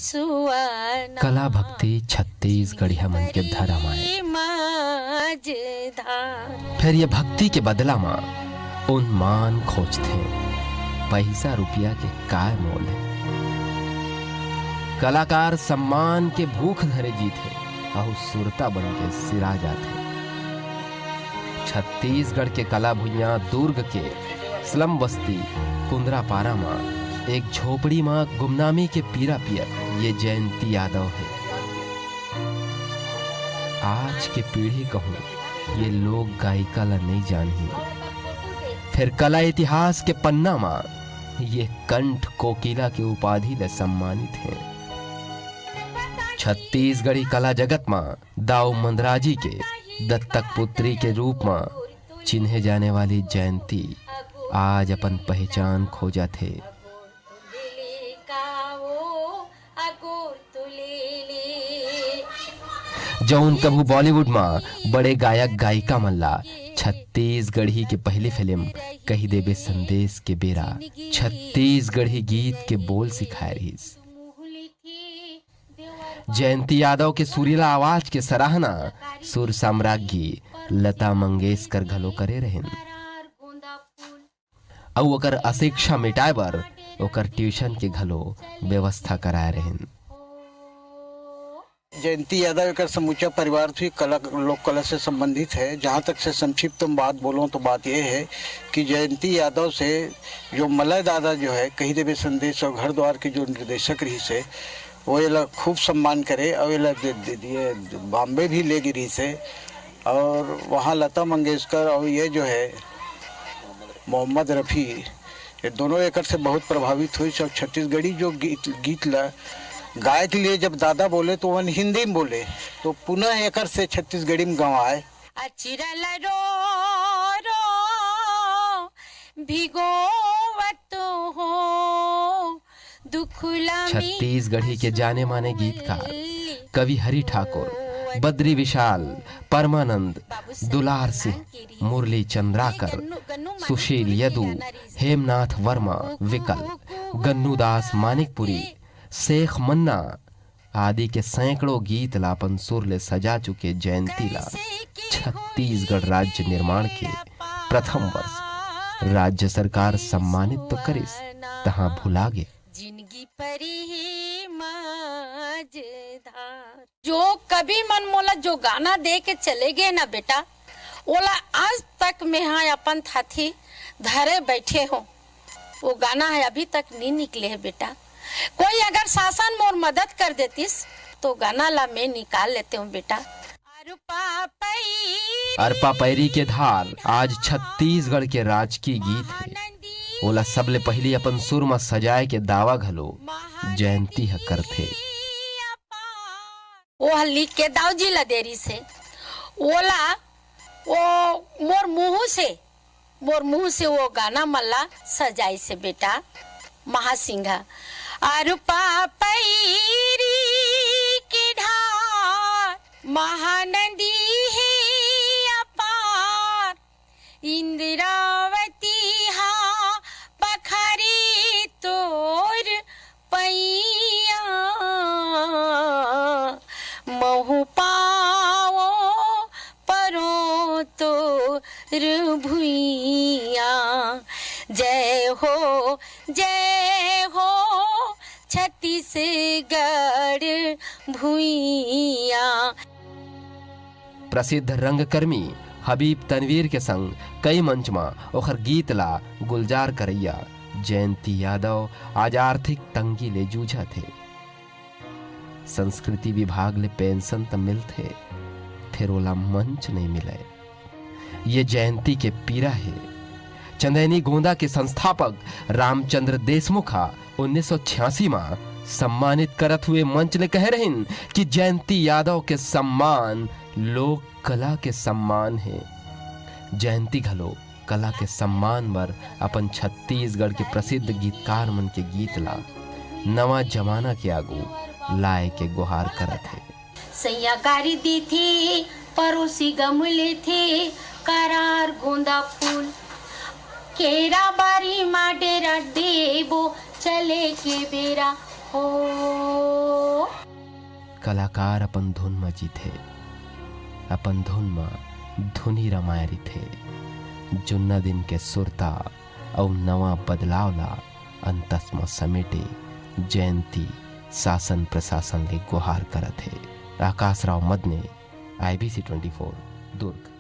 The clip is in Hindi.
कला भक्ति छत्तीसगढ़िया मन के धर्म आए। फिर ये भक्ति के बदला माँ उन मान खोजते, पैसा रुपया के काय मोल है। कलाकार सम्मान के भूख धरे जीते और सुरता बन के सिरा जाते। छत्तीसगढ़ के कला भुइया दुर्ग के स्लम बस्ती कुंदरापारा माँ एक झोपड़ी माँ गुमनामी के पीरा पियर ये जयंती यादव है। आज के पीढ़ी कहूं ये लोग गायिका ला नहीं जानी। फिर कला इतिहास के पन्ना माँ ये कंठ कोकिला के उपाधि ले सम्मानित है। छत्तीसगढ़ी कला जगत माँ दाऊ मंदराजी के दत्तक पुत्री के रूप में चिन्हे जाने वाली जयंती आज अपन पहचान खोजा थे। जौन कबू बॉलीवुड में बड़े गायक गायिका मल्ला छत्तीसगढ़ी के पहली फिल्म कही देवे संदेश के बेरा छत्तीसगढ़ी गीत के बोल सिखाए रही। जयंती यादव के सुरीला आवाज के सराहना सुर साम्राज्ञी लता मंगेशकर घलो करे रहेन। और ओकर अशिक्षा मिटाए बर ओकर ट्यूशन के घलो व्यवस्था कराए रहेन। जयंती यादव का समूचा परिवार भी कला लोक कला से संबंधित है। जहाँ तक से संक्षिप्त बात बोलूँ तो बात यह है कि जयंती यादव से जो मलय दादा जो है कही देवे संदेश और घर द्वार के जो निर्देशक रही से वो ये खूब सम्मान करे और ये बॉम्बे भी ले गिरी से और वहाँ लता मंगेशकर और ये जो है मोहम्मद रफ़ी ये दोनों एकर से बहुत प्रभावित हुई। सब छत्तीसगढ़ी जो गीत ला गाय के लिए जब दादा बोले तो वन हिंदी में बोले तो पुनः एकर से छत्तीसगढ़ी में गवाए। छत्तीसगढ़ी के जाने माने गीतकार कवि हरि ठाकुर, बद्री विशाल, परमानंद, दुलार सिंह, मुरली चंद्राकर, सुशील यदु, हेमनाथ वर्मा, विकल, गन्नूदास मानिकपुरी, शेख मन्ना आदि के सैकड़ों गीत लापन सुर ले सजा चुके जयंती ला छत्तीसगढ़ राज्य निर्माण के प्रथम वर्ष राज्य सरकार सम्मानित तो करिस तहां भुला गे। जो कभी मन मोला जो गाना दे के चले गए ना बेटा ओला आज तक मैं हाँ अपन थाथी धरे बैठे हो। वो गाना है अभी तक नहीं निकले है बेटा। कोई अगर शासन मोर मदद कर देतीस तो गाना ला मैं निकाल लेते हूँ बेटा। अरपा पैरी के धार आज छत्तीसगढ़ के राजकीय गीत है। ओला सबले पहली अपन सुर में सजाए के दावा घलो जयंती ह करथे। वो लिख के दाऊजी ला देरी से ओला वो मोर मुंह से वो गाना मल्ला सजाई से बेटा। महासिंघा अरुपा पैरी की ढार महानदी है अपार इंद्रावती हा पखरी तोर पैया महु पाओ परो तोर भुइया। जय हो छत्तीसगढ़ भुइया। प्रसिद्ध रंगकर्मी हबीब तनवीर के संग कई मंच में ओखर गीत ला गुलजार करैया जयंती यादव आज आर्थिक तंगी ले जूझा थे। संस्कृति विभाग ले पेंशन तो मिलते फिर ओला मंच नहीं मिले। ये जयंती के पीरा है। चंदैनी गोंदा के संस्थापक रामचंद्र देशमुख 1986 में सम्मानित करत हुए मंच ने कह रहे कि जयंती यादव के सम्मान लोक कला के सम्मान है। जयंती घलो कला के सम्मान बर अपन छत्तीसगढ़ के प्रसिद्ध गीतकार मन के गीत ला नवा जमाना के आगू लाए के गुहार करत है। सैयाकारी दी थी परोसी गमले थे करार गोंदा फूल केरा बारी मा डेरा देबो चले के बेरा हो। कलाकार अपन धुन में जीथे, अपन धुन में धुनी रमायरी थे। जुन्ना दिन के सुरता और नवा बदलाव ला अंतस में समेटे जयंती शासन प्रशासन ले गुहार करत है। आकाश राव मदने, IBC 24 दुर्ग।